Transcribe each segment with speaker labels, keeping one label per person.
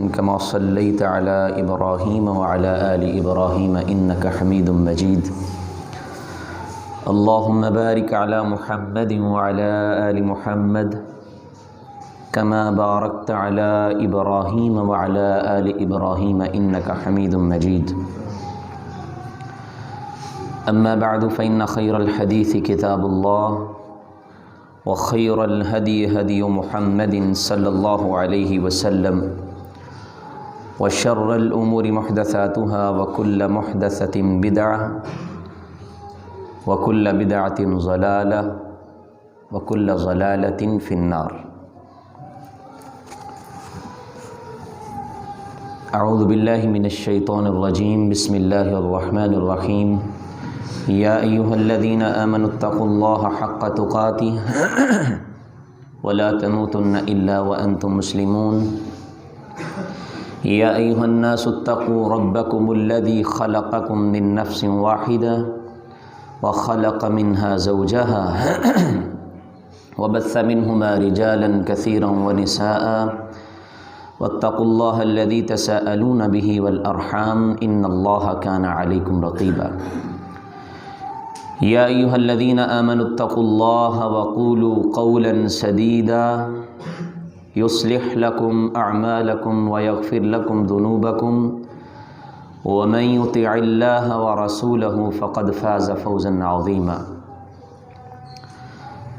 Speaker 1: كما صليت على إبراهيم وعلى آل إبراهيم إنك حميد مجيد. اللهم بارك على محمد وعلى آل محمد كما باركت على إبراهيم وعلى آل إبراهيم إنك حميد مجيد. أما بعد فإن خير الحديث كتاب الله وخير الهدي هدي محمد صلى الله عليه وسلم وشر الأمور محدثاتها وكل محدثة بدعة وكل بدعة ضلالة وكل ضلالة في النار. اعوذ باللہ من الشیطان الرجیم. بسم اللہ الرحمن الرحیم. یا ایہا الذین آمنوا اتقوا اللہ حق تقاتہ ولا تموتن الا وانتم مسلمون. یا ایہا الناس اتقوا ربکم الذی خلقکم من نفس واحدہ وخلق منها زوجها وبث منهما رجالا كثيرا ونساء واتقوا الله الذي تساءلون به والأرحام إن الله كان عليكم رقيبا. يا أيها الذين آمنوا اتقوا الله وقولوا قولا سديدا يصلح لكم أعمالكم ويغفر لكم ذنوبكم ومن يطع الله ورسوله فقد فاز فوزا عظيما.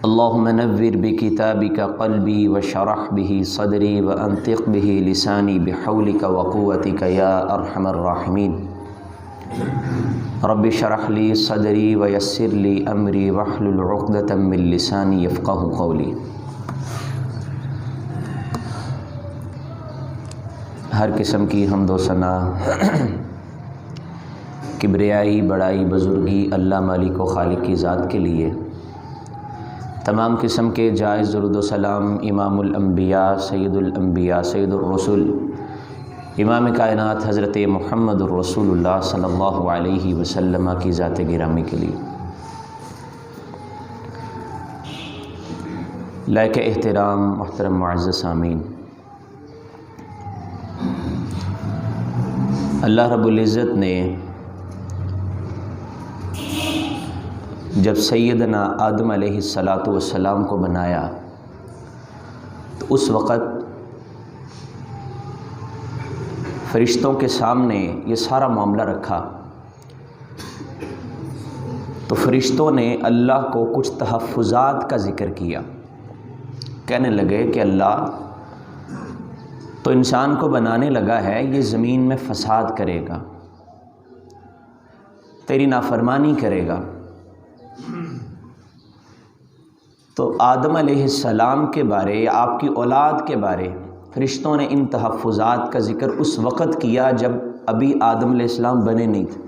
Speaker 1: اللهم نور بكتابك قلبي وشرح به صدري وأنطق به لساني بحولك وقوتك يا أرحم الراحمين. رب اشرح لي صدري ويسر لي أمري واحلل عقدة من لساني يفقهوا قولي. ہر قسم کی حمد و ثنا کبریائی بڑائی بزرگی اللہ مالک و خالق کی ذات کے لیے. تمام قسم کے جائز درود و سلام امام الانبیاء سید الانبیاء سید الرسل امام کائنات حضرت محمد الرسول اللہ صلی اللہ علیہ وسلم کی ذات گرامی کے لیے. لائق احترام محترم معزز سامعین، اللہ رب العزت نے جب سیدنا آدم علیہ السلام کو بنایا تو اس وقت فرشتوں کے سامنے یہ سارا معاملہ رکھا تو فرشتوں نے اللہ کو کچھ تحفظات کا ذکر کیا. کہنے لگے کہ اللہ تو انسان کو بنانے لگا ہے، یہ زمین میں فساد کرے گا، تیری نافرمانی کرے گا. تو آدم علیہ السلام کے بارے یا آپ کی اولاد کے بارے فرشتوں نے ان تحفظات کا ذکر اس وقت کیا جب ابھی آدم علیہ السلام بنے نہیں تھے.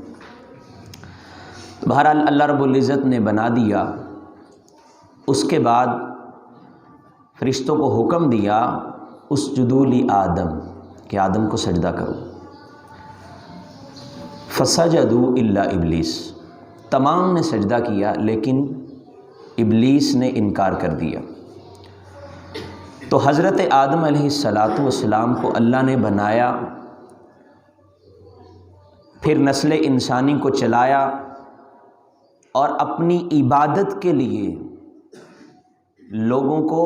Speaker 1: بہرحال اللہ رب العزت نے بنا دیا. اس کے بعد فرشتوں کو حکم دیا اسجدوا لآدم کہ آدم کو سجدہ کرو. فسجدوا الا ابلیس، تمام نے سجدہ کیا لیکن ابلیس نے انکار کر دیا. تو حضرت آدم علیہ السلام کو اللہ نے بنایا، پھر نسل انسانی کو چلایا اور اپنی عبادت کے لیے لوگوں کو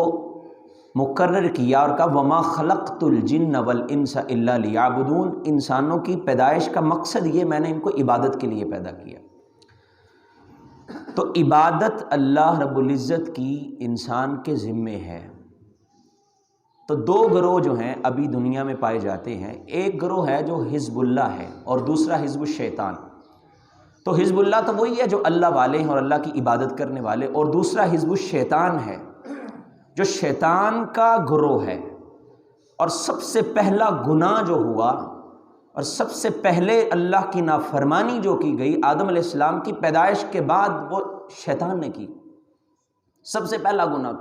Speaker 1: مقرر کیا اور کہا وما خلقت الجن والانس الا لیعبدون. انسانوں کی پیدائش کا مقصد یہ میں نے ان کو عبادت کے لیے پیدا کیا. تو عبادت اللہ رب العزت کی انسان کے ذمے ہے. تو دو گروہ جو ہیں ابھی دنیا میں پائے جاتے ہیں. ایک گروہ ہے جو حزب اللہ ہے اور دوسرا حزب الشیطان. تو حزب اللہ تو وہی ہے جو اللہ والے ہیں اور اللہ کی عبادت کرنے والے، اور دوسرا حزب الشیطان ہے جو شیطان کا گروہ ہے. اور سب سے پہلا گناہ جو ہوا اور سب سے پہلے اللہ کی نافرمانی جو کی گئی آدم علیہ السلام کی پیدائش کے بعد وہ شیطان نے کی. سب سے پہلا گناہ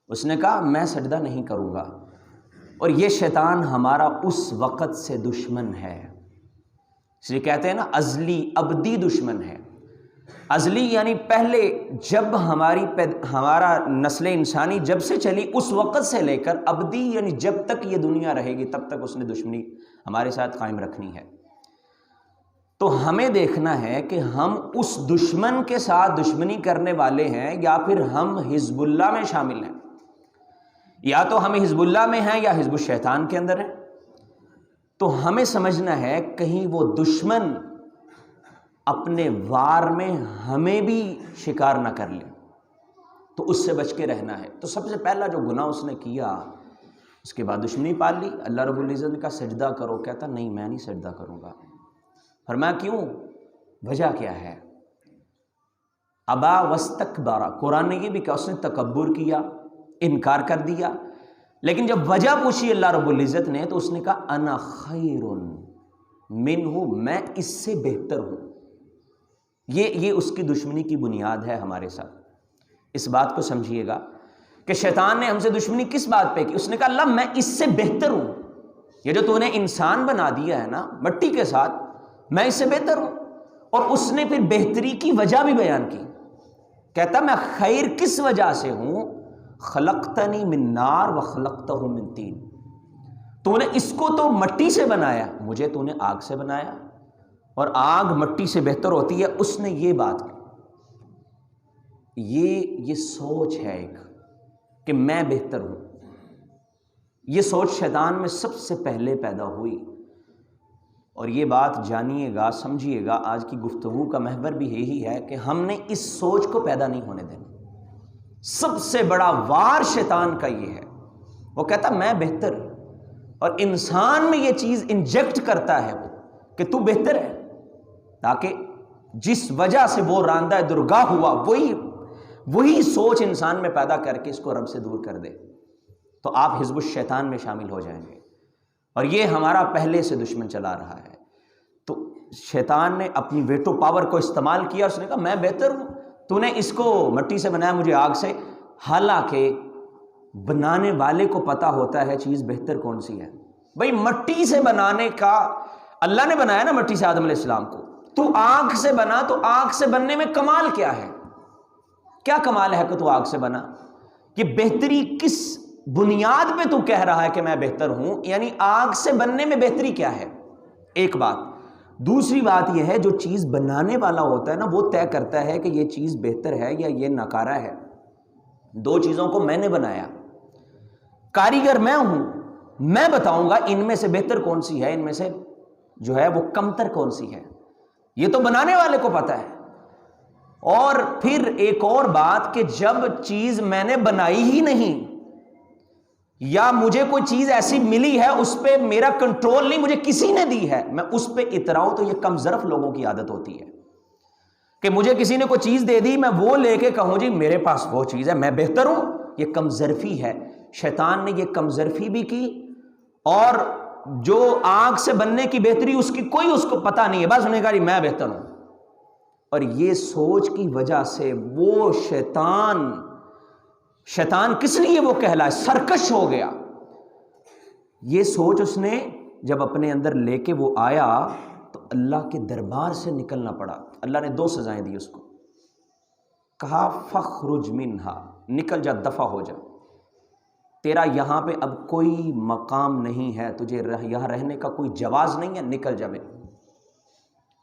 Speaker 1: اس نے کہا میں سجدہ نہیں کروں گا. اور یہ شیطان ہمارا اس وقت سے دشمن ہے. اس لیے کہتے ہیں نا ازلی ابدی دشمن ہے. ازلی یعنی پہلے جب ہمارا نسل انسانی جب سے چلی اس وقت سے لے کر ابدی یعنی جب تک یہ دنیا رہے گی تب تک اس نے دشمنی ہمارے ساتھ قائم رکھنی ہے۔ تو ہمیں دیکھنا ہے کہ ہم اس دشمن کے ساتھ دشمنی کرنے والے ہیں یا پھر ہم حزب اللہ میں شامل ہیں، یا تو ہم حزب اللہ میں ہیں یا حزب الشیطان کے اندر ہیں۔ تو ہمیں سمجھنا ہے کہیں وہ دشمن اپنے وار میں ہمیں بھی شکار نہ کر لے، تو اس سے بچ کے رہنا ہے۔ تو سب سے پہلا جو گناہ اس نے کیا، اس کے بعد دشمنی پال لی۔ اللہ رب العزت نے کہا سجدہ کرو، کہتا نہیں میں نہیں سجدہ کروں گا۔ فرمایا کیوں؟ وجہ کیا ہے؟ ابا واستکبر، قرآن نے یہ بھی کہا اس نے تکبر کیا، انکار کر دیا۔ لیکن جب وجہ پوچھی اللہ رب العزت نے تو اس نے کہا انا خیر منہ، میں اس سے بہتر ہوں۔ یہ اس کی دشمنی کی بنیاد ہے ہمارے ساتھ۔ اس بات کو سمجھیے گا کہ شیطان نے ہم سے دشمنی کس بات پہ کی؟ اس نے کہا اللہ میں اس سے بہتر ہوں، یہ جو تو نے انسان بنا دیا ہے نا مٹی کے ساتھ، میں اس سے بہتر ہوں۔ اور اس نے پھر بہتری کی وجہ بھی بیان کی، کہتا میں خیر کس وجہ سے ہوں، خلقتنی من نار وخلقتہ من طین، تو نے اس کو تو مٹی سے بنایا، مجھے تو نے آگ سے بنایا، اور آگ مٹی سے بہتر ہوتی ہے۔ اس نے یہ بات کی، یہ سوچ ہے ایک کہ میں بہتر ہوں، یہ سوچ شیطان میں سب سے پہلے پیدا ہوئی۔ اور یہ بات جانیے گا، سمجھیے گا، آج کی گفتگو کا محور بھی یہی ہے کہ ہم نے اس سوچ کو پیدا نہیں ہونے دینا۔ سب سے بڑا وار شیطان کا یہ ہے، وہ کہتا میں بہتر، اور انسان میں یہ چیز انجیکٹ کرتا ہے وہ کہ تو بہتر ہے، تاکہ جس وجہ سے وہ راندہ درگاہ ہوا وہی سوچ انسان میں پیدا کر کے اس کو رب سے دور کر دے، تو آپ حزب الشیطان میں شامل ہو جائیں گے۔ اور یہ ہمارا پہلے سے دشمن چلا رہا ہے۔ تو شیطان نے اپنی ویٹو پاور کو استعمال کیا، اس نے کہا میں بہتر ہوں، تو نے اس کو مٹی سے بنایا، مجھے آگ سے۔ حالانکہ بنانے والے کو پتا ہوتا ہے چیز بہتر کون سی ہے۔ بھئی مٹی سے بنانے کا، اللہ نے بنایا نا مٹی سے آدم علیہ السلام کو، تو آگ سے بنا، تو آگ سے بننے میں کمال کیا ہے؟ کیا کمال ہے کہ تو آگ سے بنا؟ یہ بہتری کس بنیاد پہ تو کہہ رہا ہے کہ میں بہتر ہوں؟ یعنی آگ سے بننے میں بہتری کیا ہے؟ ایک بات۔ دوسری بات یہ ہے جو چیز بنانے والا ہوتا ہے نا وہ طے کرتا ہے کہ یہ چیز بہتر ہے یا یہ ناکارہ ہے۔ دو چیزوں کو میں نے بنایا، کاریگر میں ہوں، میں بتاؤں گا ان میں سے بہتر کون سی ہے، ان میں سے جو ہے وہ کمتر کون سی ہے، یہ تو بنانے والے کو پتا ہے۔ اور پھر ایک اور بات کہ جب چیز میں نے بنائی ہی نہیں، یا مجھے کوئی چیز ایسی ملی ہے اس پہ میرا کنٹرول نہیں، مجھے کسی نے دی ہے، میں اس پہ اتراؤں، تو یہ کم ظرف لوگوں کی عادت ہوتی ہے کہ مجھے کسی نے کوئی چیز دے دی، میں وہ لے کے کہوں جی میرے پاس وہ چیز ہے، میں بہتر ہوں۔ یہ کم ظرفی ہے۔ شیطان نے یہ کم ظرفی بھی کی، اور جو آگ سے بننے کی بہتری اس کی کوئی اس کو پتہ نہیں ہے، بس انہوں نے کہا جی میں بہتر ہوں۔ اور یہ سوچ کی وجہ سے وہ شیطان کس لیے وہ کہلائے، سرکش ہو گیا۔ یہ سوچ اس نے جب اپنے اندر لے کے وہ آیا تو اللہ کے دربار سے نکلنا پڑا۔ اللہ نے دو سزائیں دی اس کو، کہا فخرج منہا، نکل جا، دفع ہو جا، تیرا یہاں پہ اب کوئی مقام نہیں ہے، تجھے یہاں رہنے کا کوئی جواز نہیں ہے، نکل جا میرے۔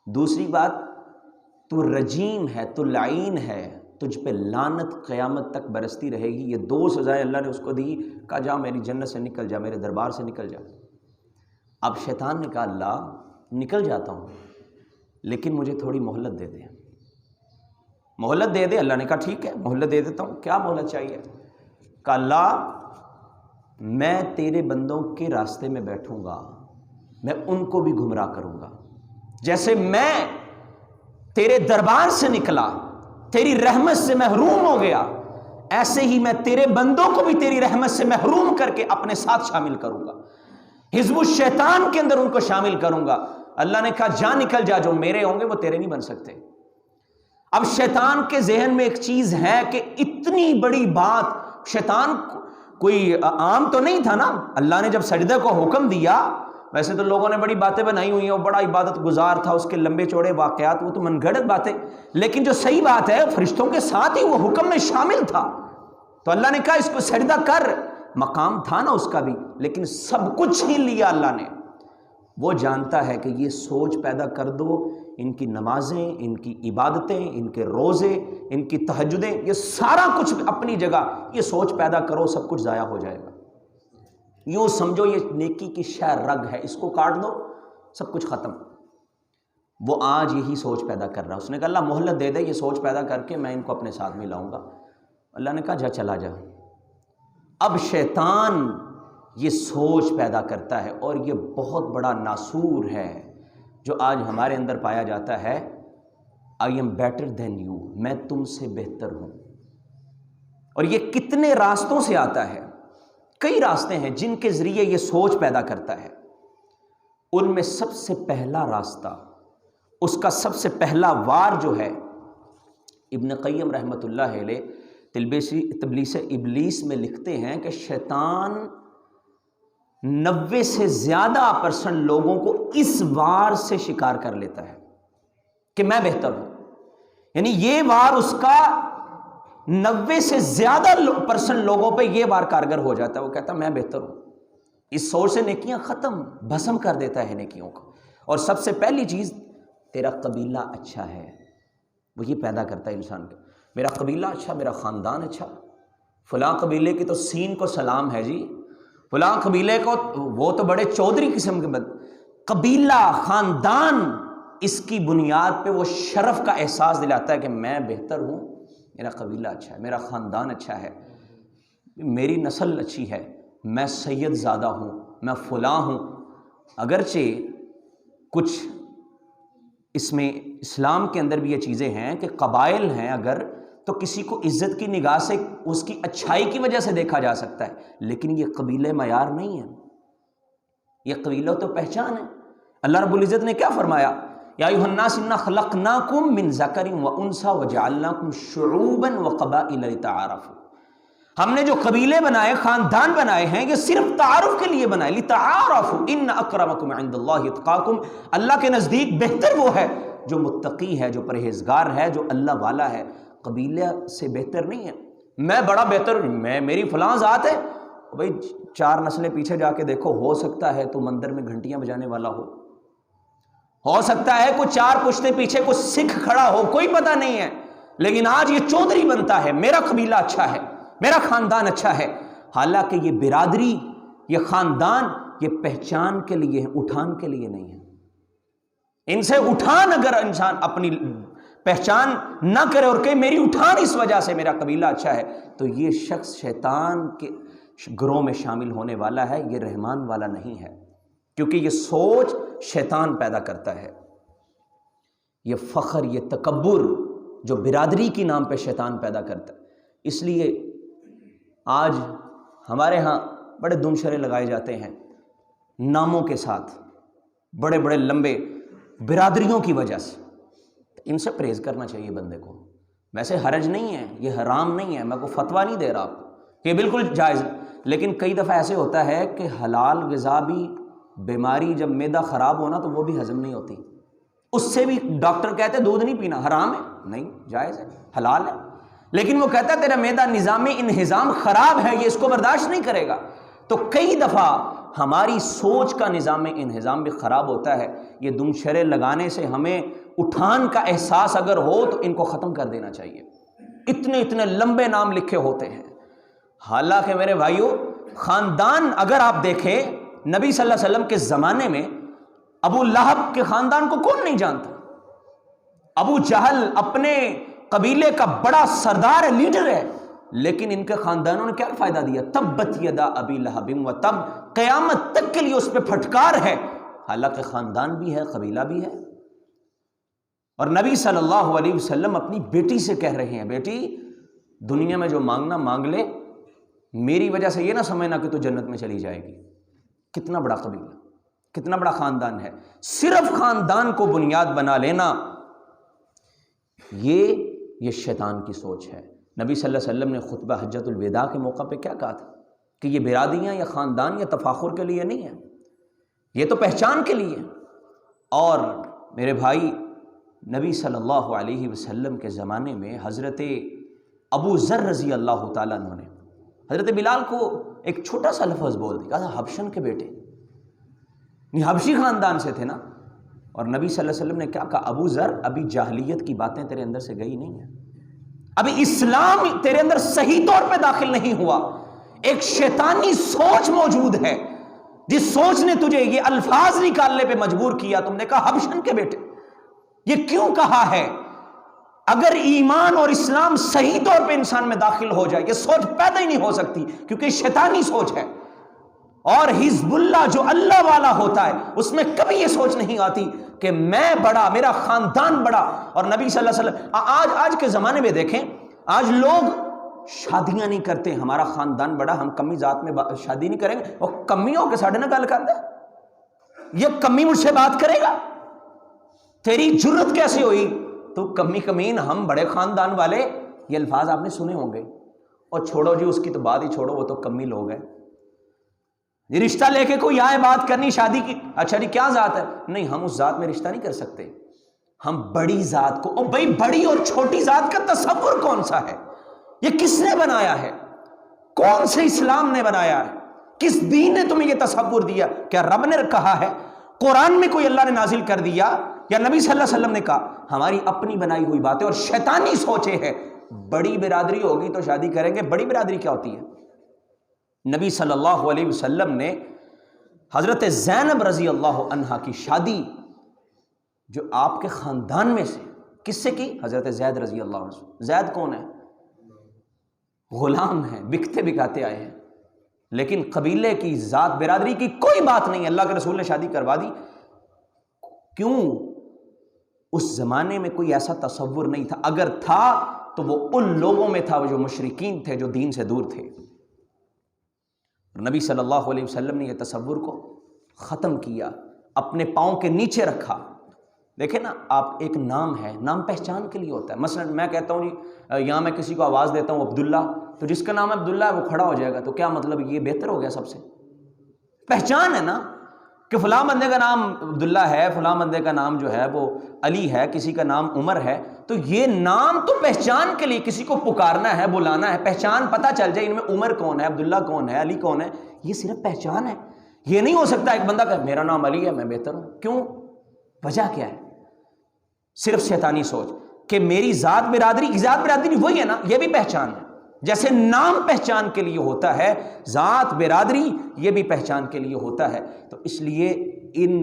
Speaker 1: دوسری بات، تو رجیم ہے، تو لعین ہے، تجھ پہ لعنت قیامت تک برستی رہے گی۔ یہ دو سزائیں اللہ نے اس کو دی، کہا جا میری جنت سے نکل جا، میرے دربار سے نکل جا۔ اب شیطان نے کہا اللہ نکل جاتا ہوں لیکن مجھے تھوڑی مہلت دے دے، مہلت دے دے۔ اللہ نے کہا ٹھیک ہے مہلت دے دیتا ہوں، کیا مہلت چاہیے؟ کہا اللہ میں تیرے بندوں کے راستے میں بیٹھوں گا، میں ان کو بھی گمراہ کروں گا، جیسے میں تیرے دربار سے نکلا، تیری رحمت سے محروم ہو گیا، ایسے ہی میں تیرے بندوں کو بھی تیری رحمت سے محروم کر کے اپنے ساتھ شامل کروں گا، حزب الشیطان کے اندر ان کو شامل کروں گا۔ اللہ نے کہا جا نکل جا، جو میرے ہوں گے وہ تیرے نہیں بن سکتے۔ اب شیطان کے ذہن میں ایک چیز ہے کہ اتنی بڑی بات، شیطان کوئی عام تو نہیں تھا نا، اللہ نے جب سجدے کو حکم دیا ویسے تو لوگوں نے بڑی باتیں بنائی ہوئی ہیں، وہ بڑا عبادت گزار تھا، اس کے لمبے چوڑے واقعات، وہ تو من گھڑت باتیں، لیکن جو صحیح بات ہے فرشتوں کے ساتھ ہی وہ حکم میں شامل تھا، تو اللہ نے کہا اس کو سجدہ کر، مقام تھا نا اس کا بھی، لیکن سب کچھ ہی لیا اللہ نے۔ وہ جانتا ہے کہ یہ سوچ پیدا کر دو، ان کی نمازیں، ان کی عبادتیں، ان کے روزے، ان کی تہجدیں، یہ سارا کچھ اپنی جگہ، یہ سوچ پیدا کرو سب کچھ ضائع ہو جائے گا۔ یوں سمجھو یہ نیکی کی شہ رگ ہے، اس کو کاٹ دو سب کچھ ختم۔ وہ آج یہی سوچ پیدا کر رہا ہے، اس نے کہا اللہ مہلت دے دے، یہ سوچ پیدا کر کے میں ان کو اپنے ساتھ میں لاؤں گا۔ اللہ نے کہا جا چلا جا۔ اب شیطان یہ سوچ پیدا کرتا ہے، اور یہ بہت بڑا ناسور ہے جو آج ہمارے اندر پایا جاتا ہے، I am better than you، میں تم سے بہتر ہوں۔ اور یہ کتنے راستوں سے آتا ہے، کئی راستے ہیں جن کے ذریعے یہ سوچ پیدا کرتا ہے۔ ان میں سب سے پہلا راستہ، اس کا سب سے پہلا وار جو ہے، ابن قیم رحمۃ اللہ علیہ تلبیس ابلیس میں لکھتے ہیں کہ شیطان 90 سے زیادہ% لوگوں کو اس وار سے شکار کر لیتا ہے کہ میں بہتر ہوں، یعنی یہ وار اس کا 90 سے زیادہ% لوگوں پہ یہ وار کارگر ہو جاتا ہے، وہ کہتا ہے میں بہتر ہوں۔ اس سوچ سے نیکیاں ختم، بھسم کر دیتا ہے نیکیوں کو۔ اور سب سے پہلی چیز تیرا قبیلہ اچھا ہے، وہ یہ پیدا کرتا ہے انسان کو، میرا قبیلہ اچھا، میرا خاندان اچھا، فلاں قبیلے کی تو سین کو سلام ہے جی، فلاں قبیلے کو وہ تو بڑے چودھری قسم کے قبیلہ خاندان، اس کی بنیاد پہ وہ شرف کا احساس دلاتا ہے کہ میں بہتر ہوں، میرا قبیلہ اچھا ہے، میرا خاندان اچھا ہے، میری نسل اچھی ہے، میں سید زادہ ہوں، میں فلاں ہوں۔ اگرچہ کچھ اس میں اسلام کے اندر بھی یہ چیزیں ہیں کہ قبائل ہیں اگر، تو کسی کو عزت کی نگاہ سے اس کی اچھائی کی وجہ سے دیکھا جا سکتا ہے، لیکن یہ قبیلے معیار نہیں ہیں، یہ قبیلہ تو پہچان ہے۔ اللہ رب العزت نے کیا فرمایا؟ یا ایھا الناس انا خلقناکم من ذکر وانثی وجعلناکم شعوبا وقبائل لتعارفوا، ہم نے جو قبیلے بنائے، خاندان بنائے ہیں، یہ صرف تعارف کے لیے بنائے، لتعارفوا ان اکرمکم عند اللہ اتقاکم، اللہ کے نزدیک بہتر وہ ہے جو متقی ہے، جو پرہیزگار ہے، جو اللہ والا ہے، قبیلے سے بہتر نہیں ہے۔ میں بڑا بہتر، میری فلاں ذات ہے، بھائی 4 نسلیں پیچھے جا کے دیکھو، ہو سکتا ہے تو مندر میں گھنٹیاں بجانے والا ہو سکتا ہے کوئی 4 پشتے پیچھے کوئی سکھ کھڑا ہو، کوئی پتہ نہیں ہے، لیکن آج یہ چودھری بنتا ہے، میرا قبیلہ اچھا ہے، میرا خاندان اچھا ہے، حالانکہ یہ برادری، یہ خاندان، یہ پہچان کے لیے ہے، اٹھان کے لیے نہیں ہے۔ ان سے اٹھان اگر انسان اپنی پہچان نہ کرے اور کہ میری اٹھان اس وجہ سے میرا قبیلہ اچھا ہے، تو یہ شخص شیطان کے گروہ میں شامل ہونے والا ہے، یہ رحمان والا نہیں ہے، کیونکہ یہ سوچ شیطان پیدا کرتا ہے۔ یہ فخر، یہ تکبر جو برادری کی نام پہ شیطان پیدا کرتا ہے۔ اس لیے آج ہمارے ہاں بڑے دمشرے لگائے جاتے ہیں ناموں کے ساتھ، بڑے بڑے لمبے، برادریوں کی وجہ سے۔ ان سے پرہیز کرنا چاہیے بندے کو، ویسے حرج نہیں ہے، یہ حرام نہیں ہے، میں کو فتویٰ نہیں دے رہا آپ کو، یہ بالکل جائز، لیکن کئی دفعہ ایسے ہوتا ہے کہ حلال غذا بھی، بیماری جب معدہ خراب ہونا تو وہ بھی ہضم نہیں ہوتی، اس سے بھی ڈاکٹر کہتے ہیں دودھ نہیں پینا، حرام ہے؟ نہیں، جائز ہے، حلال ہے، لیکن وہ کہتا ہے تیرا معدہ نظام انہضام خراب ہے، یہ اس کو برداشت نہیں کرے گا۔ تو کئی دفعہ ہماری سوچ کا نظام انہضام بھی خراب ہوتا ہے۔ یہ دم شرے لگانے سے ہمیں اٹھان کا احساس اگر ہو تو ان کو ختم کر دینا چاہیے۔ اتنے اتنے لمبے نام لکھے ہوتے ہیں، حالانکہ میرے بھائیوں خاندان اگر آپ دیکھیں نبی صلی اللہ علیہ وسلم کے زمانے میں ابو لہب کے خاندان کو کون نہیں جانتا؟ ابو جہل اپنے قبیلے کا بڑا سردار ہے، لیڈر ہے، لیکن ان کے خاندانوں نے کیا فائدہ دیا؟ تبت یدا ابی لہب و تب، قیامت تک کے لیے اس پہ پھٹکار ہے، حالانکہ خاندان بھی ہے، قبیلہ بھی ہے۔ اور نبی صلی اللہ علیہ وسلم اپنی بیٹی سے کہہ رہے ہیں، بیٹی دنیا میں جو مانگنا مانگ لے، میری وجہ سے یہ نہ سمجھنا کہ تو جنت میں چلی جائے گی۔ کتنا بڑا قبیلہ، کتنا بڑا خاندان ہے، صرف خاندان کو بنیاد بنا لینا، یہ شیطان کی سوچ ہے۔ نبی صلی اللہ علیہ وسلم نے خطبہ حجۃ الوداع کے موقع پہ کیا کہا تھا کہ یہ برادریاں یا خاندان یا تفاخر کے لیے نہیں ہے، یہ تو پہچان کے لیے۔ اور میرے بھائی، نبی صلی اللہ علیہ وسلم کے زمانے میں حضرت ابو ذر رضی اللہ تعالیٰ عنہ نے حضرت بلال کو ایک چھوٹا سا لفظ بول دیا، کہا حبشن کے بیٹے، نہیں حبشی خاندان سے تھے نا۔ اور نبی صلی اللہ علیہ وسلم نے کیا کہا، ابو ذر ابھی جاہلیت کی باتیں تیرے اندر سے گئی نہیں ہیں، ابھی اسلام تیرے اندر صحیح طور پہ داخل نہیں ہوا، ایک شیطانی سوچ موجود ہے جس سوچ نے تجھے یہ الفاظ نکالنے پہ مجبور کیا۔ تم نے کہا حبشن کے بیٹے، یہ کیوں کہا ہے؟ اگر ایمان اور اسلام صحیح طور پہ انسان میں داخل ہو جائے، یہ سوچ پیدا ہی نہیں ہو سکتی، کیونکہ شیطانی سوچ ہے۔ اور حزب اللہ جو اللہ والا ہوتا ہے، اس میں کبھی یہ سوچ نہیں آتی کہ میں بڑا، میرا خاندان بڑا۔ اور نبی صلی اللہ علیہ وسلم آج کے زمانے میں دیکھیں، آج لوگ شادیاں نہیں کرتے، ہمارا خاندان بڑا، ہم کمی ذات میں شادی نہیں کریں گے۔ وہ کمی ہو کے ساڑھے نہ گل کر دے، یہ کمی مجھ سے بات کرے گا؟ تیری جرت کیسے ہوئی؟ تو کمی کمین، ہم بڑے خاندان والے، یہ الفاظ آپ نے سنے ہوں گے۔ اور چھوڑو جی، اس کی تو بات ہی چھوڑو، وہ تو کمی لوگ ہیں۔ یہ رشتہ لے کے کوئی آئے بات کرنی شادی کی، اچھا جی کیا ذات ہے؟ نہیں، ہم اس ذات میں رشتہ نہیں کر سکتے، ہم بڑی ذات کو۔ بھائی بڑی اور چھوٹی ذات کا تصور کون سا ہے؟ یہ کس نے بنایا ہے؟ کون سے اسلام نے بنایا ہے؟ کس دین نے تمہیں یہ تصور دیا؟ کیا رب نے کہا ہے؟ قرآن میں کوئی اللہ نے نازل کر دیا یا نبی صلی اللہ علیہ وسلم نے کہا؟ ہماری اپنی بنائی ہوئی باتیں اور شیطانی سوچے ہیں۔ بڑی برادری ہوگی تو شادی کریں گے۔ بڑی برادری کیا ہوتی ہے؟ نبی صلی اللہ علیہ وسلم نے حضرت زینب رضی اللہ عنہا کی شادی جو آپ کے خاندان میں سے کس سے کی؟ حضرت زید رضی اللہ عنہ۔ زید کون ہے؟ غلام ہیں، بکتے بکاتے آئے ہیں، لیکن قبیلے کی، ذات، برادری کی کوئی بات نہیں۔ اللہ کے رسول نے شادی کروا دی۔ کیوں؟ اس زمانے میں کوئی ایسا تصور نہیں تھا، اگر تھا تو وہ ان لوگوں میں تھا جو مشرکین تھے، جو دین سے دور تھے۔ نبی صلی اللہ علیہ وسلم نے یہ تصور کو ختم کیا، اپنے پاؤں کے نیچے رکھا۔ دیکھیں نا، آپ ایک نام ہے، نام پہچان کے لیے ہوتا ہے۔ مثلا میں کہتا ہوں جی، یہاں میں کسی کو آواز دیتا ہوں عبداللہ، تو جس کا نام عبداللہ ہے وہ کھڑا ہو جائے گا، تو کیا مطلب یہ بہتر ہو گیا سب سے؟ پہچان ہے نا، کہ فلاں بندے کا نام عبداللہ ہے، فلاں بندے کا نام جو ہے وہ علی ہے، کسی کا نام عمر ہے، تو یہ نام تو پہچان کے لیے، کسی کو پکارنا ہے، بلانا ہے، پہچان پتہ چل جائے ان میں عمر کون ہے، عبداللہ کون ہے، علی کون ہے، یہ صرف پہچان ہے۔ یہ نہیں ہو سکتا ایک بندہ کہ میرا نام علی ہے، میں بہتر ہوں۔ کیوں؟ وجہ کیا ہے؟ صرف شیطانی سوچ کہ میری ذات برادری وہی ہے نا، یہ بھی پہچان ہے۔ جیسے نام پہچان کے لیے ہوتا ہے، ذات برادری یہ بھی پہچان کے لیے ہوتا ہے۔ تو اس لیے ان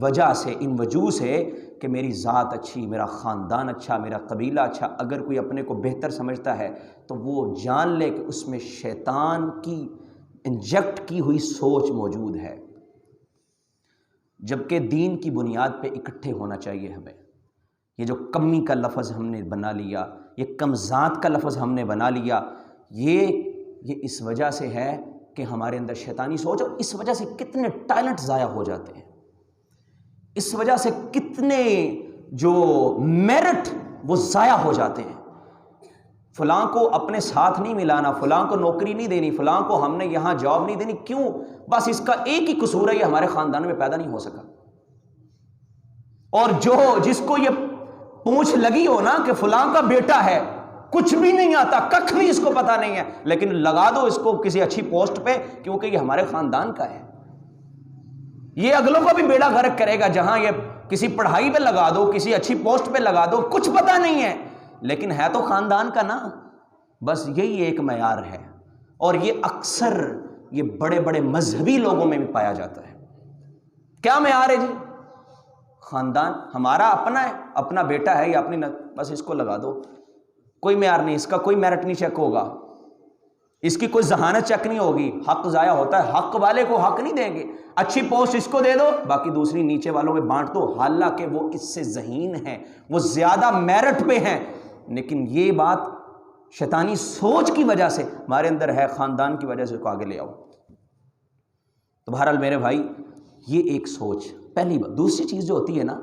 Speaker 1: وجہ سے، ان وجوہ سے کہ میری ذات اچھی، میرا خاندان اچھا، میرا قبیلہ اچھا، اگر کوئی اپنے کو بہتر سمجھتا ہے تو وہ جان لے کہ اس میں شیطان کی انجیکٹ کی ہوئی سوچ موجود ہے، جبکہ دین کی بنیاد پہ اکٹھے ہونا چاہیے ہمیں۔ یہ جو کمی کا لفظ ہم نے بنا لیا، یہ کم ذات کا لفظ ہم نے بنا لیا، یہ اس وجہ سے ہے کہ ہمارے اندر شیطانی سوچ، اور اس وجہ سے کتنے ٹیلنٹ ضائع ہو جاتے ہیں، اس وجہ سے کتنے جو میرٹ وہ ضائع ہو جاتے ہیں۔ فلاں کو اپنے ساتھ نہیں ملانا، فلاں کو نوکری نہیں دینی، فلاں کو ہم نے یہاں جاب نہیں دینی۔ کیوں؟ بس اس کا ایک ہی قصور ہے، یہ ہمارے خاندان میں پیدا نہیں ہو سکا۔ اور جس کو یہ پونچھ لگی ہو نا کہ فلاں کا بیٹا ہے، کچھ بھی نہیں آتا، ککھ بھی اس کو پتا نہیں ہے، لیکن لگا دو اس کو کسی اچھی پوسٹ پہ کیونکہ یہ ہمارے خاندان کا ہے، یہ اگلوں کو بھی بیڑا غرق کرے گا۔ جہاں یہ کسی پڑھائی پہ لگا دو، کسی اچھی پوسٹ پہ لگا دو، کچھ پتا نہیں ہے لیکن ہے تو خاندان کا نا۔ بس یہی ایک معیار ہے، اور یہ اکثر یہ بڑے بڑے مذہبی لوگوں میں بھی پایا جاتا ہے۔ کیا معیار ہے جی؟ خاندان ہمارا اپنا ہے، اپنا بیٹا ہے یا اپنی بس اس کو لگا دو، کوئی معیار نہیں، اس کا کوئی میرٹ نہیں چیک ہوگا، اس کی کوئی ذہانت چیک نہیں ہوگی، حق ضائع ہوتا ہے، حق والے کو حق نہیں دیں گے، اچھی پوسٹ اس کو دے دو، باقی دوسری نیچے والوں میں بانٹ دو، حالانکہ وہ اس سے ذہین ہیں، وہ زیادہ میرٹ پہ ہیں، لیکن یہ بات شیطانی سوچ کی وجہ سے ہمارے اندر ہے، خاندان کی وجہ سے اس کو آگے لے آؤ۔ تو بہرحال میرے بھائی، یہ ایک سوچ پہلی بات۔ دوسری چیز جو ہوتی ہے نا،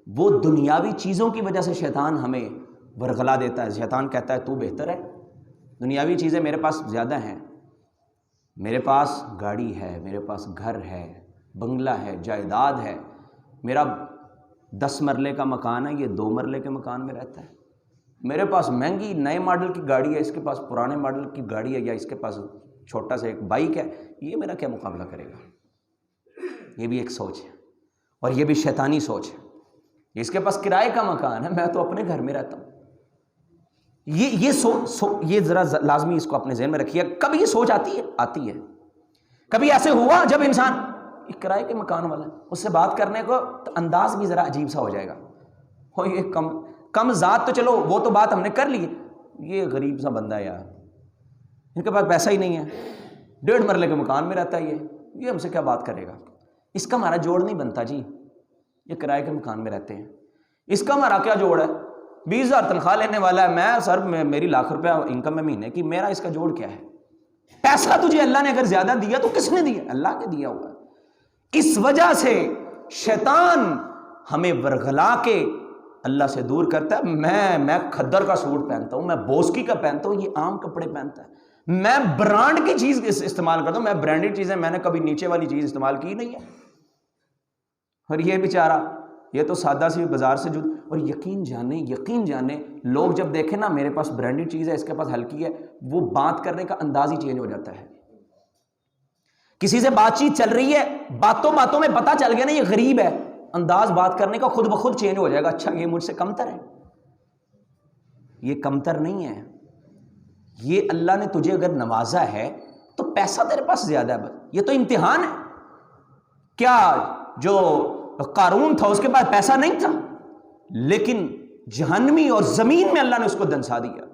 Speaker 1: وہ دنیاوی چیزوں کی وجہ سے شیطان ہمیں ورغلا دیتا ہے۔ شیطان کہتا ہے تو بہتر ہے، دنیاوی چیزیں میرے پاس زیادہ ہیں، میرے پاس گاڑی ہے، میرے پاس گھر ہے، بنگلہ ہے، جائیداد ہے، میرا 10 مرلے کا مکان ہے، یہ 2 مرلے کے مکان میں رہتا ہے، میرے پاس مہنگی نئے ماڈل کی گاڑی ہے، اس کے پاس پرانے ماڈل کی گاڑی ہے، یا اس کے پاس چھوٹا سا ایک بائک ہے، یہ میرا کیا مقابلہ کرے گا؟ یہ بھی ایک سوچ ہے، اور یہ بھی شیطانی سوچ ہے۔ اس کے پاس کرائے کا مکان ہے، میں تو اپنے گھر میں رہتا ہوں۔ یہ ذرا لازمی اس کو اپنے ذہن میں رکھیے۔ کبھی یہ سوچ آتی ہے، کبھی ایسے ہوا جب انسان ایک کرائے کے مکان والا ہے، اس سے بات کرنے کو تو انداز بھی ذرا عجیب سا ہو جائے گا، ہو یہ کم ذات تو چلو وہ تو بات ہم نے کر لی، یہ غریب سا بندہ ہے یار، ان کے پاس پیسہ ہی نہیں ہے، 1.5 مرلے کے مکان میں رہتا ہے، یہ ہم سے کیا بات کرے گا، اس کا ہمارا جوڑ نہیں بنتا جی، یہ کرائے کے مکان میں رہتے ہیں، اس کا ہمارا کیا جوڑ ہے؟ 20,000 تنخواہ لینے والا ہے، میں سر میری لاکھ روپیہ انکم ہے مہینے کی، میرا اس کا جوڑ کیا ہے؟ پیسہ تجھے اللہ نے اگر زیادہ دیا تو کس نے دیا؟ اللہ کے دیا ہوا ہے۔ اس وجہ سے شیطان ہمیں ورغلا کے اللہ سے دور کرتا ہے۔ میں کھدر کا سوٹ پہنتا ہوں، میں بوسکی کا پہنتا ہوں، یہ عام کپڑے پہنتا ہے، میں برانڈ کی چیز استعمال کرتا ہوں، میں برانڈڈ چیزیں، میں نے کبھی نیچے والی چیز استعمال کی نہیں ہے، اور یہ بیچارہ یہ تو سادہ سی بازار سے جو، اور یقین جانے لوگ جب دیکھیں نا میرے پاس برانڈڈ چیز ہے، اس کے پاس ہلکی ہے، وہ بات کرنے کا انداز ہی چینج ہو جاتا ہے۔ کسی سے بات چیت چل رہی ہے، باتوں میں پتہ چل گیا نا یہ غریب ہے، انداز بات کرنے کا خود بخود چینج ہو جائے گا، اچھا یہ مجھ سے کمتر ہے۔ یہ کمتر نہیں ہے، یہ اللہ نے تجھے اگر نوازا ہے تو پیسہ تیرے پاس زیادہ ہے، یہ تو امتحان ہے۔ کیا جو قارون تھا اس کے پاس پیسہ نہیں تھا، لیکن جہنمی اور زمین میں اللہ نے اس کو دنسا دیا،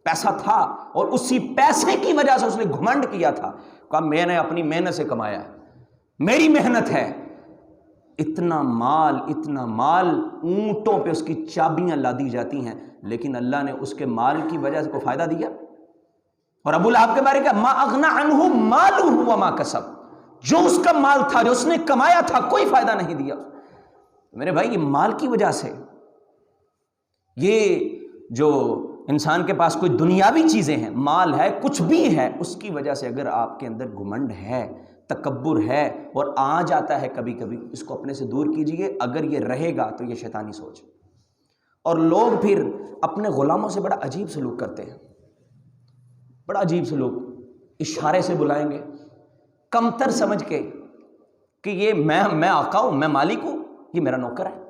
Speaker 1: پیسہ تھا، اور اسی پیسے کی وجہ سے اس نے گھمنڈ کیا تھا، کہا میں نے اپنی محنت سے کمایا ہے، میری محنت ہے۔ اتنا مال اونٹوں پہ اس کی چابیاں لادی جاتی ہیں، لیکن اللہ نے اس کے مال کی وجہ سے کوئی فائدہ دیا؟ اور ابو لہب کے بارے میں ما اغنى عنہ مالہ وما کسب، جو اس کا مال تھا، جو اس نے کمایا تھا، کوئی فائدہ نہیں دیا۔ میرے بھائی یہ مال کی وجہ سے، یہ جو انسان کے پاس کوئی دنیاوی چیزیں ہیں، مال ہے، کچھ بھی ہے، اس کی وجہ سے اگر آپ کے اندر گھمنڈ ہے، تکبر ہے، اور آ جاتا ہے کبھی کبھی، اس کو اپنے سے دور کیجئے۔ اگر یہ رہے گا تو یہ شیطانی سوچ، اور لوگ پھر اپنے غلاموں سے بڑا عجیب سلوک کرتے ہیں، بڑا عجیب سلوک، اشارے سے بلائیں گے، کمتر سمجھ کے کہ یہ میں آقا ہوں، میں مالک ہوں، یہ میرا نوکر ہے،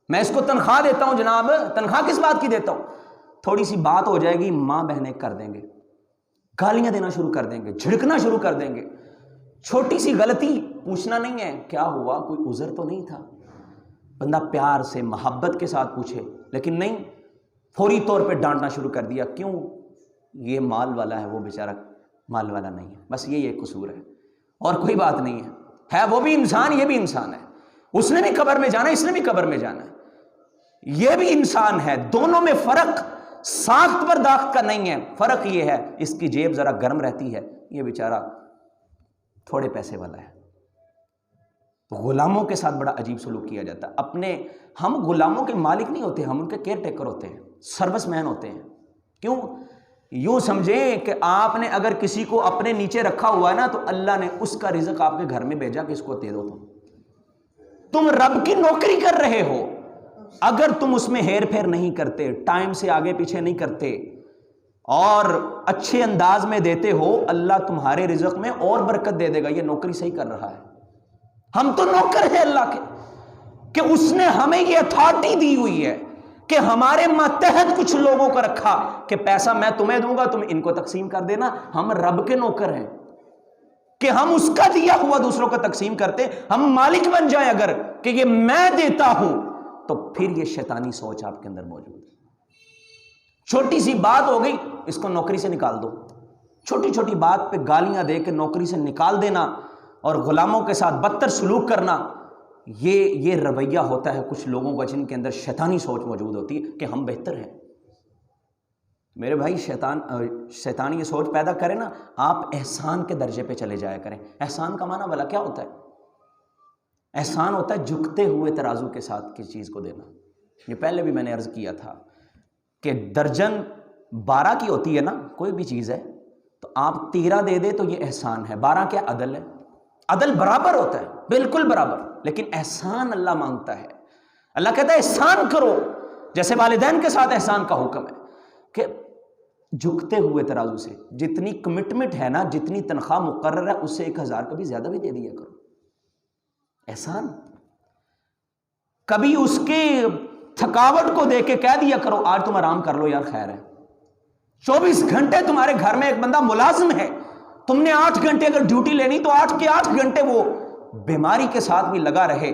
Speaker 1: میں اس کو تنخواہ دیتا ہوں، جناب تنخواہ کس بات کی دیتا ہوں؟ تھوڑی سی بات ہو جائے گی، ماں بہنیں کر دیں گے، گالیاں دینا شروع کر دیں گے، جھڑکنا شروع کر دیں گے، چھوٹی سی غلطی پوچھنا نہیں ہے کیا ہوا، کوئی عذر تو نہیں تھا، بندہ پیار سے محبت کے ساتھ پوچھے، لیکن نہیں، فوری طور پہ ڈانٹنا شروع کر دیا، کیوں؟ یہ مال والا ہے، وہ بیچارہ مال والا نہیں ہے، بس یہ ایک قصور ہے، اور کوئی بات نہیں ہے وہ بھی انسان، یہ بھی انسان ہے، اس نے بھی قبر میں جانا ہے، اس نے بھی قبر میں جانا ہے، یہ بھی انسان ہے، دونوں میں فرق ساخت برداشت کا نہیں ہے، فرق یہ ہے اس کی جیب ذرا گرم رہتی ہے، یہ بیچارہ تھوڑے پیسے والا ہے۔ تو غلاموں کے ساتھ بڑا عجیب سلوک کیا جاتا ہے، ہم غلاموں کے مالک نہیں ہوتے، ہم ان کے کیئر ٹیکر ہوتے ہیں، سروس مین ہوتے ہیں۔ کیوں؟ یوں سمجھیں کہ آپ نے اگر کسی کو اپنے نیچے رکھا ہوا ہے نا، تو اللہ نے اس کا رزق آپ کے گھر میں بھیجا کہ اس کو دے دو، تم رب کی نوکری کر رہے ہو، اگر تم اس میں ہیر پھیر نہیں کرتے، ٹائم سے آگے پیچھے نہیں کرتے، اور اچھے انداز میں دیتے ہو، اللہ تمہارے رزق میں اور برکت دے دے گا، یہ نوکری صحیح کر رہا ہے۔ ہم تو نوکر ہیں اللہ کے، کہ اس نے ہمیں یہ اتھارٹی دی ہوئی ہے کہ ہمارے ماتحت کچھ لوگوں کو رکھا کہ پیسہ میں تمہیں دوں گا، تم ان کو تقسیم کر دینا۔ ہم رب کے نوکر ہیں کہ ہم اس کا دیا ہوا دوسروں کو تقسیم کرتے، ہم مالک بن جائیں اگر کہ یہ میں دیتا ہوں، تو پھر یہ شیطانی سوچ آپ کے اندر موجود ہے۔ چھوٹی سی بات ہو گئی، اس کو نوکری سے نکال دو، چھوٹی چھوٹی بات پہ گالیاں دے کے نوکری سے نکال دینا اور غلاموں کے ساتھ بدتر سلوک کرنا، یہ رویہ ہوتا ہے کچھ لوگوں کا جن کے اندر شیطانی سوچ موجود ہوتی ہے کہ ہم بہتر ہیں۔ میرے بھائی شیطان یہ سوچ پیدا کرے نا، آپ احسان کے درجے پہ چلے جایا کریں۔ احسان کا معنی بھلا کیا ہوتا ہے؟ احسان ہوتا ہے جھکتے ہوئے ترازو کے ساتھ کسی چیز کو دینا۔ یہ پہلے بھی میں نے عرض کیا تھا کہ درجن 12 کی ہوتی ہے نا کوئی بھی چیز ہے، تو آپ 13 دے دے تو یہ احسان ہے، 12 کیا عدل ہے، عدل برابر ہوتا ہے، بالکل برابر، لیکن احسان اللہ مانگتا ہے۔ اللہ کہتا ہے احسان کرو، جیسے والدین کے ساتھ احسان کا حکم ہے کہ جھکتے ہوئے ترازو سے جتنی کمٹمنٹ ہے نا، جتنی تنخواہ مقرر ہے اس سے 1000 کبھی زیادہ بھی دے دیا کرو۔ احسان کبھی اس کے تھکاوٹ کو دیکھ کے کہہ دیا کرو آج تم آرام کر لو یار، خیر ہے۔ 24 گھنٹے تمہارے گھر میں ایک بندہ ملازم ہے، تم نے 8 گھنٹے اگر ڈیوٹی لینی تو 8 کے 8 گھنٹے وہ بیماری کے ساتھ بھی لگا رہے،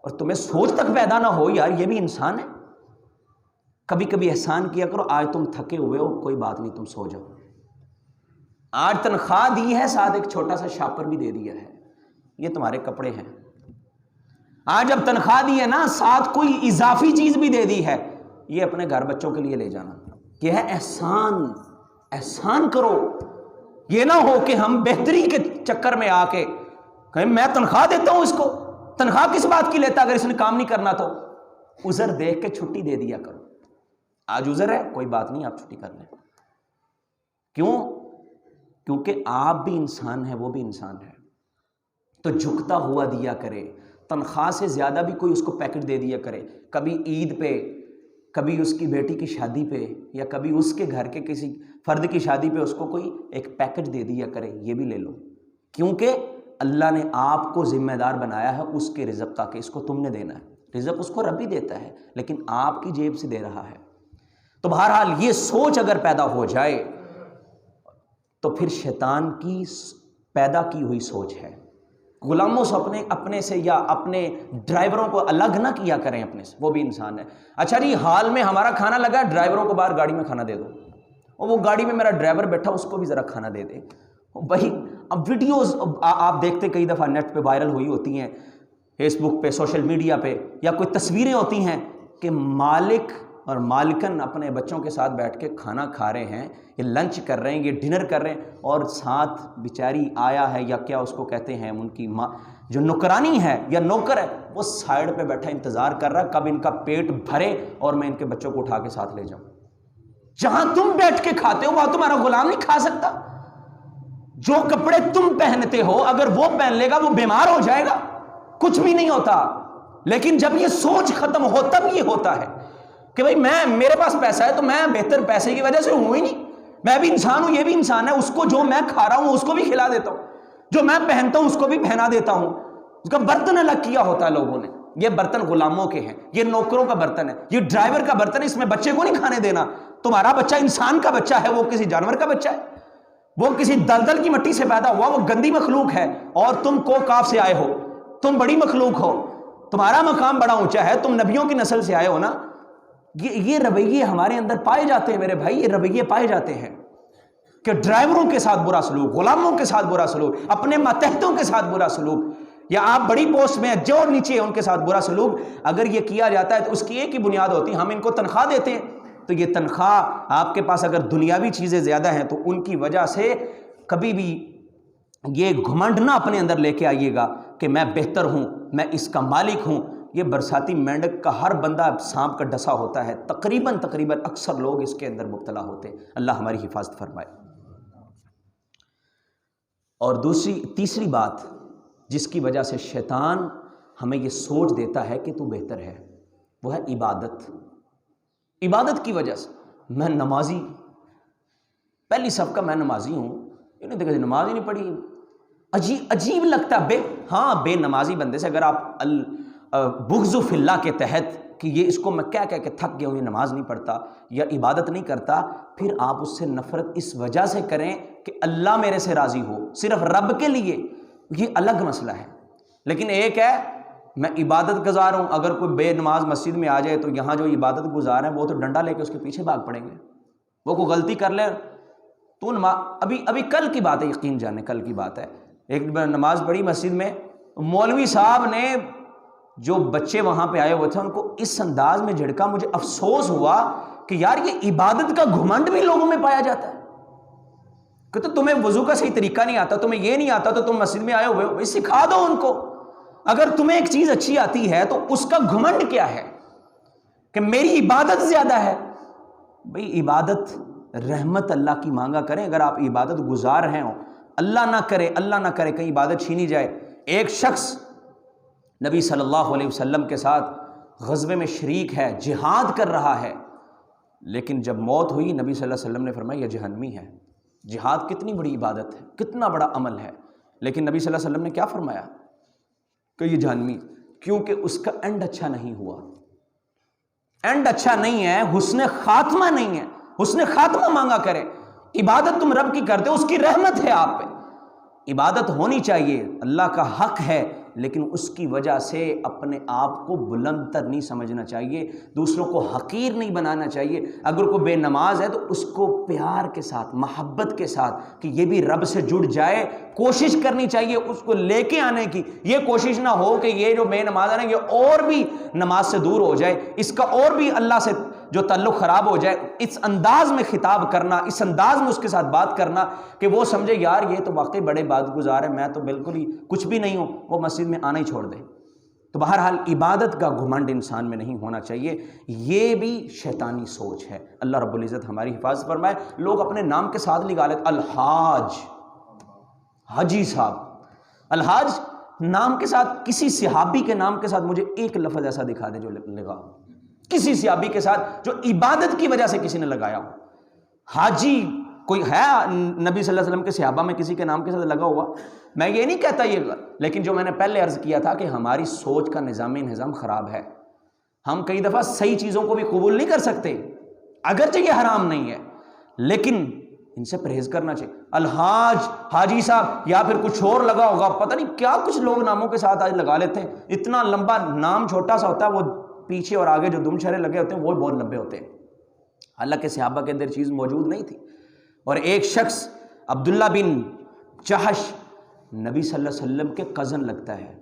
Speaker 1: اور تمہیں سوچ تک پیدا نہ ہو یار یہ بھی انسان ہے۔ کبھی کبھی احسان کیا کرو، آج تم تھکے ہوئے ہو کوئی بات نہیں، تم سو جاؤ، آج تنخواہ دی ہے ساتھ ایک چھوٹا سا شاپر بھی دے دیا ہے، یہ تمہارے کپڑے ہیں۔ آج جب تنخواہ دی ہے نا ساتھ کوئی اضافی چیز بھی دے دی ہے، یہ اپنے گھر بچوں کے لیے لے جانا، یہ ہے احسان۔ احسان کرو، یہ نہ ہو کہ ہم بہتری کے چکر میں آ کے کہیں میں تنخواہ دیتا ہوں اس کو، تنخواہ کس بات کی لیتا اگر اس نے کام نہیں کرنا تو؟ عذر دیکھ کے چھٹی دے دیا کرو، آج عذر ہے کوئی بات نہیں آپ چھٹی کر لیں۔ کیوں؟ کیونکہ آپ بھی انسان ہیں وہ بھی انسان ہے، تو جھکتا ہوا دیا کرے، تنخواہ سے زیادہ بھی کوئی اس کو پیکٹ دے دیا کرے، کبھی عید پہ، کبھی اس کی بیٹی کی شادی پہ، یا کبھی اس کے گھر کے کسی فرد کی شادی پہ اس کو کوئی ایک پیکٹ دے دیا کرے، یہ بھی لے لو، کیونکہ اللہ نے آپ کو ذمہ دار بنایا ہے اس کے رزق کا کہ اس کو تم نے دینا ہے، رزق اس کو رب ہی دیتا ہے لیکن آپ کی جیب سے دے رہا ہے۔ تو بہرحال یہ سوچ اگر پیدا ہو جائے تو پھر شیطان کی پیدا کی ہوئی سوچ ہے۔ غلاموں سے اپنے سے یا اپنے ڈرائیوروں کو الگ نہ کیا کریں اپنے سے، وہ بھی انسان ہے۔ اچھا جی حال میں ہمارا کھانا لگا ہے، ڈرائیوروں کو باہر گاڑی میں کھانا دے دو، اور وہ گاڑی میں میرا ڈرائیور بیٹھا اس کو بھی ذرا کھانا دے دے۔ بھائی اب ویڈیوز آپ دیکھتے کئی دفعہ نیٹ پہ وائرل ہوئی ہوتی ہیں، فیس بک پہ، سوشل میڈیا پہ، یا کوئی تصویریں ہوتی ہیں کہ مالک اور مالکن اپنے بچوں کے ساتھ بیٹھ کے کھانا کھا رہے ہیں، یہ لنچ کر رہے ہیں، یہ ڈنر کر رہے ہیں، اور ساتھ بیچاری آیا ہے یا کیا اس کو کہتے ہیں ان کی ماں جو نوکرانی ہے یا نوکر ہے، وہ سائڈ پہ بیٹھا انتظار کر رہا ہے کب ان کا پیٹ بھرے اور میں ان کے بچوں کو اٹھا کے ساتھ لے جاؤں۔ جہاں تم بیٹھ کے کھاتے ہو وہاں تمہارا غلام نہیں کھا سکتا؟ جو کپڑے تم پہنتے ہو اگر وہ پہن لے گا وہ بیمار ہو جائے گا، کچھ بھی نہیں ہوتا۔ لیکن جب یہ سوچ ختم ہو تب یہ ہوتا ہے کہ بھئی میرے پاس پیسہ ہے تو میں بہتر پیسے کی وجہ سے ہوں ہی نہیں، میں بھی انسان ہوں یہ بھی انسان ہے، اس کو جو میں کھا رہا ہوں اس کو بھی کھلا دیتا ہوں، جو میں پہنتا ہوں اس کو بھی پہنا دیتا ہوں۔ اس کا برتن الگ کیا ہوتا ہے لوگوں نے، یہ برتن غلاموں کے ہیں، یہ نوکروں کا برتن ہے، یہ ڈرائیور کا برتن ہے، اس میں بچے کو نہیں کھانے دینا۔ تمہارا بچہ انسان کا بچہ ہے، وہ کسی جانور کا بچہ ہے، وہ کسی دلدل کی مٹی سے پیدا ہوا، وہ گندی مخلوق ہے، اور تم کو کاف سے آئے ہو، تم بڑی مخلوق ہو، تمہارا مقام بڑا اونچا ہے، تم نبیوں کی نسل سے آئے ہو نا۔ یہ رویے ہمارے اندر پائے جاتے ہیں میرے بھائی، یہ رویے پائے جاتے ہیں کہ ڈرائیوروں کے ساتھ برا سلوک، غلاموں کے ساتھ برا سلوک، اپنے ماتحتوں کے ساتھ برا سلوک، یا آپ بڑی پوسٹ میں جو نیچے ہیں ان کے ساتھ برا سلوک اگر یہ کیا جاتا ہے تو اس کی ایک ہی بنیاد ہوتی ہے، ہم ان کو تنخواہ دیتے ہیں، تو یہ تنخواہ آپ کے پاس اگر دنیاوی چیزیں زیادہ ہیں تو ان کی وجہ سے کبھی بھی یہ گھمنڈ نہ اپنے اندر لے کے آئیے گا کہ میں بہتر ہوں، میں اس کا مالک ہوں۔ یہ برساتی مینڈک کا ہر بندہ سانپ کا ڈسا ہوتا ہے، تقریباً اکثر لوگ اس کے اندر مبتلا ہوتے ہیں، اللہ ہماری حفاظت فرمائے۔ اور تیسری بات جس کی وجہ سے شیطان ہمیں یہ سوچ دیتا ہے کہ تو بہتر ہے، وہ ہے عبادت۔ عبادت کی وجہ سے میں نمازی، پہلی صف کا میں نمازی ہوں، انہیں دیکھا نماز ہی نہیں پڑھی، عجیب لگتا ہے بے نمازی بندے سے اگر آپ بغض فی اللہ کے تحت کہ یہ اس کو میں کہہ کے تھک گیا ہوں، یہ نماز نہیں پڑھتا یا عبادت نہیں کرتا، پھر آپ اس سے نفرت اس وجہ سے کریں کہ اللہ میرے سے راضی ہو، صرف رب کے لیے، یہ الگ مسئلہ ہے۔ لیکن ایک ہے میں عبادت گزار ہوں، اگر کوئی بے نماز مسجد میں آ جائے تو یہاں جو عبادت گزار ہیں وہ تو ڈنڈا لے کے اس کے پیچھے بھاگ پڑیں گے، وہ کوئی غلطی کر لے تو ابھی کل کی بات ہے، یقین جانے کل کی بات ہے، ایک نماز پڑھی مسجد میں، مولوی صاحب نے جو بچے وہاں پہ آئے ہوئے تھے ان کو اس انداز میں جھڑکا، مجھے افسوس ہوا کہ یار یہ عبادت کا گھمنڈ بھی لوگوں میں پایا جاتا ہے کہ تو تمہیں وضو کا صحیح طریقہ نہیں آتا، تمہیں یہ نہیں آتا تو تم مسجد میں آئے ہوئے ہو، سکھا دو ان کو۔ اگر تمہیں ایک چیز اچھی آتی ہے تو اس کا گھمنڈ کیا ہے کہ میری عبادت زیادہ ہے؟ بھئی عبادت رحمت اللہ کی مانگا کریں، اگر آپ عبادت گزار ہیں اللہ نہ کرے کہیں عبادت چھینی جائے۔ ایک شخص نبی صلی اللہ علیہ وسلم کے ساتھ غزوے میں شریک ہے، جہاد کر رہا ہے، لیکن جب موت ہوئی نبی صلی اللہ علیہ وسلم نے فرمایا یہ جہنمی ہے۔ جہاد کتنی بڑی عبادت ہے، کتنا بڑا عمل ہے، لیکن نبی صلی اللہ علیہ وسلم نے کیا فرمایا کہ یہ جہنمی، کیونکہ اس کا اینڈ اچھا نہیں ہوا، اینڈ اچھا نہیں ہے، حسن خاتمہ نہیں ہے۔ حسن خاتمہ مانگا کرے، عبادت تم رب کی کرتے ہو، اس کی رحمت ہے آپ پہ، عبادت ہونی چاہیے، اللہ کا حق ہے، لیکن اس کی وجہ سے اپنے آپ کو بلند تر نہیں سمجھنا چاہیے، دوسروں کو حقیر نہیں بنانا چاہیے۔ اگر کوئی بے نماز ہے تو اس کو پیار کے ساتھ، محبت کے ساتھ کہ یہ بھی رب سے جڑ جائے، کوشش کرنی چاہیے اس کو لے کے آنے کی۔ یہ کوشش نہ ہو کہ یہ جو بے نماز ہے نا یہ اور بھی نماز سے دور ہو جائے، اس کا اور بھی اللہ سے جو تعلق خراب ہو جائے۔ اس انداز میں خطاب کرنا، اس انداز میں اس کے ساتھ بات کرنا کہ وہ سمجھے یار یہ تو واقعی بڑے عبادت گزار ہے، میں تو بالکل ہی کچھ بھی نہیں ہوں، وہ مسجد میں آنا ہی چھوڑ دے۔ تو بہرحال عبادت کا گھمنڈ انسان میں نہیں ہونا چاہیے، یہ بھی شیطانی سوچ ہے۔ اللہ رب العزت ہماری حفاظت فرمائے۔ لوگ اپنے نام کے ساتھ لگا لیتے الحاج، حاجی صاحب، الحاج نام کے ساتھ، کسی صحابی کے نام کے ساتھ مجھے ایک لفظ ایسا دکھا دے جو لگا ہو، کسی صحابی کے ساتھ جو عبادت کی وجہ سے کسی نے لگایا ہو۔ حاجی کوئی ہے نبی صلی اللہ علیہ وسلم کے صحابہ میں کسی کے نام کے ساتھ لگا ہوا؟ میں یہ نہیں کہتا یہ، لیکن جو میں نے پہلے عرض کیا تھا کہ ہماری سوچ کا نظام خراب ہے۔ ہم کئی دفعہ صحیح چیزوں کو بھی قبول نہیں کر سکتے، اگرچہ یہ حرام نہیں ہے، لیکن ان سے پرہیز کرنا چاہیے۔ الحاج، حاجی صاحب، یا پھر کچھ اور لگا ہوگا، پتہ نہیں کیا کچھ لوگ ناموں کے ساتھ آج لگا لیتے ہیں۔ اتنا لمبا نام چھوٹا سا ہوتا ہے، وہ پیچھے اور آگے جو دم چھرے لگے ہوتے ہیں وہ بہت لمبے ہوتے ہیں۔ حالانکہ صحابہ کے اندر چیز موجود نہیں تھی۔ اور ایک شخص عبداللہ بن جحش نبی صلی اللہ علیہ وسلم کے کزن لگتا ہے،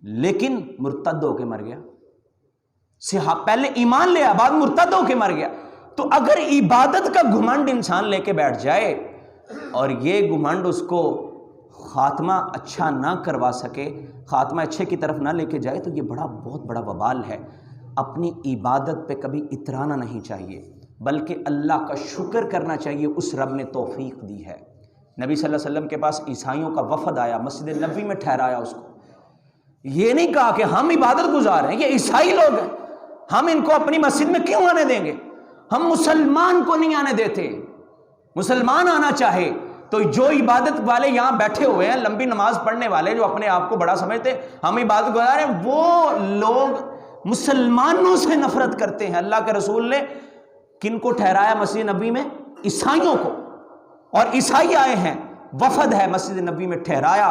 Speaker 1: لیکن مرتد ہو کے مر گیا۔ پہلے ایمان لیا، بعد مرتد ہو کے مر گیا۔ تو اگر عبادت کا گھمنڈ انسان لے کے بیٹھ جائے اور یہ گھمنڈ اس کو خاتمہ اچھا نہ کروا سکے، خاتمہ اچھے کی طرف نہ لے کے جائے، تو یہ بہت بڑا وبال ہے۔ اپنی عبادت پہ کبھی اترانا نہیں چاہیے، بلکہ اللہ کا شکر کرنا چاہیے، اس رب نے توفیق دی ہے۔ نبی صلی اللہ علیہ وسلم کے پاس عیسائیوں کا وفد آیا، مسجد نبوی میں ٹھہرایا اس کو۔ یہ نہیں کہا کہ ہم عبادت گزار ہیں، یہ عیسائی لوگ ہیں، ہم ان کو اپنی مسجد میں کیوں آنے دیں گے؟ ہم مسلمان کو نہیں آنے دیتے۔ مسلمان آنا چاہے تو جو عبادت والے یہاں بیٹھے ہوئے ہیں، لمبی نماز پڑھنے والے جو اپنے آپ کو بڑا سمجھتے ہم عبادت گزار ہیں، وہ لوگ مسلمانوں سے نفرت کرتے ہیں۔ اللہ کے رسول نے کن کو ٹھہرایا مسجد نبی میں؟ عیسائیوں کو، اور عیسائی آئے ہیں، وفد ہے، مسجد نبی میں ٹھہرایا،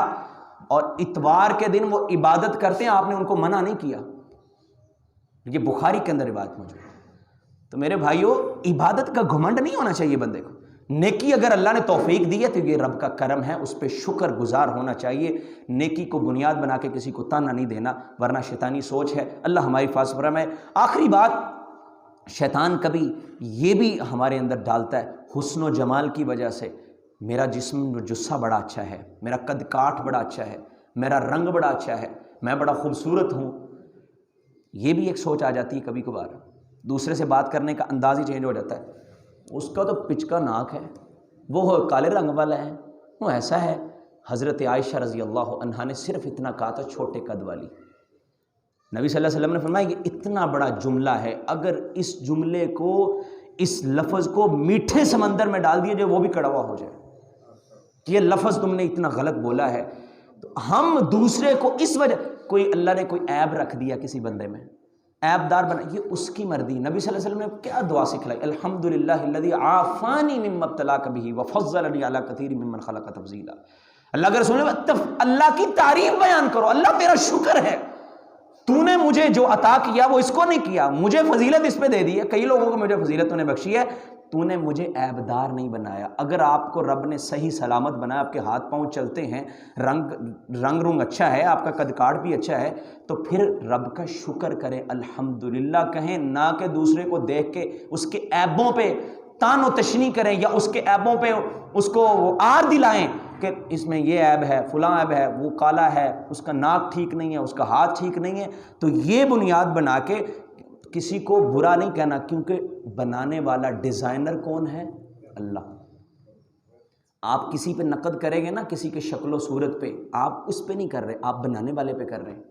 Speaker 1: اور اتوار کے دن وہ عبادت کرتے ہیں، آپ نے ان کو منع نہیں کیا۔ یہ بخاری کے اندر بات موجود ہے۔ تو میرے بھائیوں، عبادت کا گھمنڈ نہیں ہونا چاہیے بندے کو۔ نیکی اگر اللہ نے توفیق دی ہے تو یہ رب کا کرم ہے، اس پہ شکر گزار ہونا چاہیے۔ نیکی کو بنیاد بنا کے کسی کو تانا نہیں دینا، ورنہ شیطانی سوچ ہے۔ اللہ ہماری حفاظت فرمائے۔ آخری بات، شیطان کبھی یہ بھی ہمارے اندر ڈالتا ہے حسن و جمال کی وجہ سے، میرا جسم جسہ بڑا اچھا ہے، میرا قد کاٹ بڑا اچھا ہے، میرا رنگ بڑا اچھا ہے، میں بڑا خوبصورت ہوں۔ یہ بھی ایک سوچ آ جاتی ہے کبھی کبھار۔ دوسرے سے بات کرنے کا انداز ہی چینج ہو جاتا ہے، اس کا تو پچکا ناک ہے، وہ کالے رنگ والا ہے، وہ ایسا ہے۔ حضرت عائشہ رضی اللہ عنہا نے صرف اتنا کہا تھا، چھوٹے قد والی۔ نبی صلی اللہ علیہ وسلم نے فرمایا یہ اتنا بڑا جملہ ہے، اگر اس جملے کو، اس لفظ کو میٹھے سمندر میں ڈال دیا جائے وہ بھی کڑوا ہو جائے، یہ لفظ تم نے اتنا غلط بولا ہے۔ تو ہم دوسرے کو اس وجہ، کوئی اللہ نے کوئی عیب رکھ دیا کسی بندے میں، عیب دار بنا، یہ اس کی مرضی۔ نبی صلی اللہ علیہ وسلم نے کیا دعا سکھلائی؟ الحمدللہ الذی عافانی مما ابتلاک بہ وفضلنی علی کثیر ممن خلق تفضیلا۔ اللہ کے رسول نے اللہ کی تعریف بیان کرو، اللہ تیرا شکر ہے، تو نے مجھے جو عطا کیا وہ اس کو نہیں کیا، مجھے فضیلت اس پہ دے دی ہے، کئی لوگوں کو مجھے فضیلت تو نے بخشی ہے، تو نے مجھے عیب دار نہیں بنایا۔ اگر آپ کو رب نے صحیح سلامت بنایا، آپ کے ہاتھ پاؤں چلتے ہیں، رنگ اچھا ہے، آپ کا قد کاٹ بھی اچھا ہے، تو پھر رب کا شکر کریں، الحمدللہ کہیں، نہ کہ دوسرے کو دیکھ کے اس کے عیبوں پہ تان و تشنی کریں، یا اس کے عیبوں پہ اس کو آر دلائیں کہ اس میں یہ عیب ہے، فلاں عیب ہے، وہ کالا ہے، اس کا ناک ٹھیک نہیں ہے، اس کا ہاتھ ٹھیک نہیں ہے۔ تو یہ بنیاد بنا کے کسی کو برا نہیں کہنا، کیونکہ بنانے والا ڈیزائنر کون ہے؟ اللہ۔ آپ کسی پہ نقد کریں گے نا، کسی کے شکل و صورت پہ، آپ اس پہ نہیں کر رہے، آپ بنانے والے پہ کر رہے ہیں،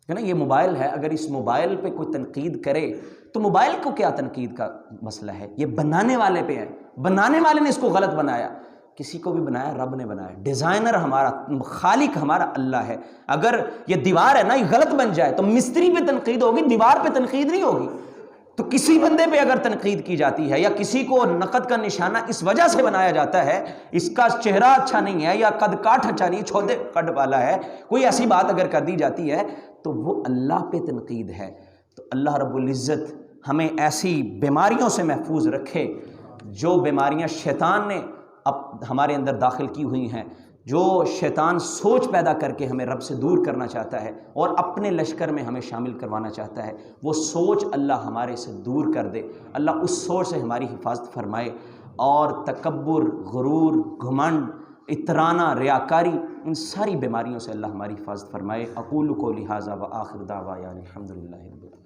Speaker 1: ہے نا. یہ موبائل ہے، اگر اس موبائل پہ کوئی تنقید کرے تو موبائل کو کیا تنقید کا مسئلہ ہے، یہ بنانے والے پہ ہے. بنانے والے نے اس کو غلط بنایا. کسی کو بھی بنایا رب نے بنایا. ڈیزائنر ہمارا، خالق ہمارا اللہ ہے. اگر یہ دیوار ہے نا، یہ غلط بن جائے تو مستری پہ تنقید ہوگی، دیوار پہ تنقید نہیں ہوگی. تو کسی بندے پہ اگر تنقید کی جاتی ہے یا کسی کو نقد کا نشانہ اس وجہ سے بنایا جاتا ہے، اس کا چہرہ اچھا نہیں ہے یا قد کاٹ اچھا نہیں، چھوٹے قد والا ہے، کوئی ایسی بات اگر کر دی جاتی ہے تو وہ اللہ پہ تنقید ہے. تو اللہ رب العزت ہمیں ایسی بیماریوں سے محفوظ رکھے جو بیماریاں شیطان نے اب ہمارے اندر داخل کی ہوئی ہیں، جو شیطان سوچ پیدا کر کے ہمیں رب سے دور کرنا چاہتا ہے اور اپنے لشکر میں ہمیں شامل کروانا چاہتا ہے، وہ سوچ اللہ ہمارے سے دور کر دے. اللہ اس سوچ سے ہماری حفاظت فرمائے اور تکبر، غرور، گھمنڈ، اترانا، ریاکاری، ان ساری بیماریوں سے اللہ ہماری حفاظت فرمائے. اقول قولی ھذا وآخر دعوایا الحمد للہ رب العالمین.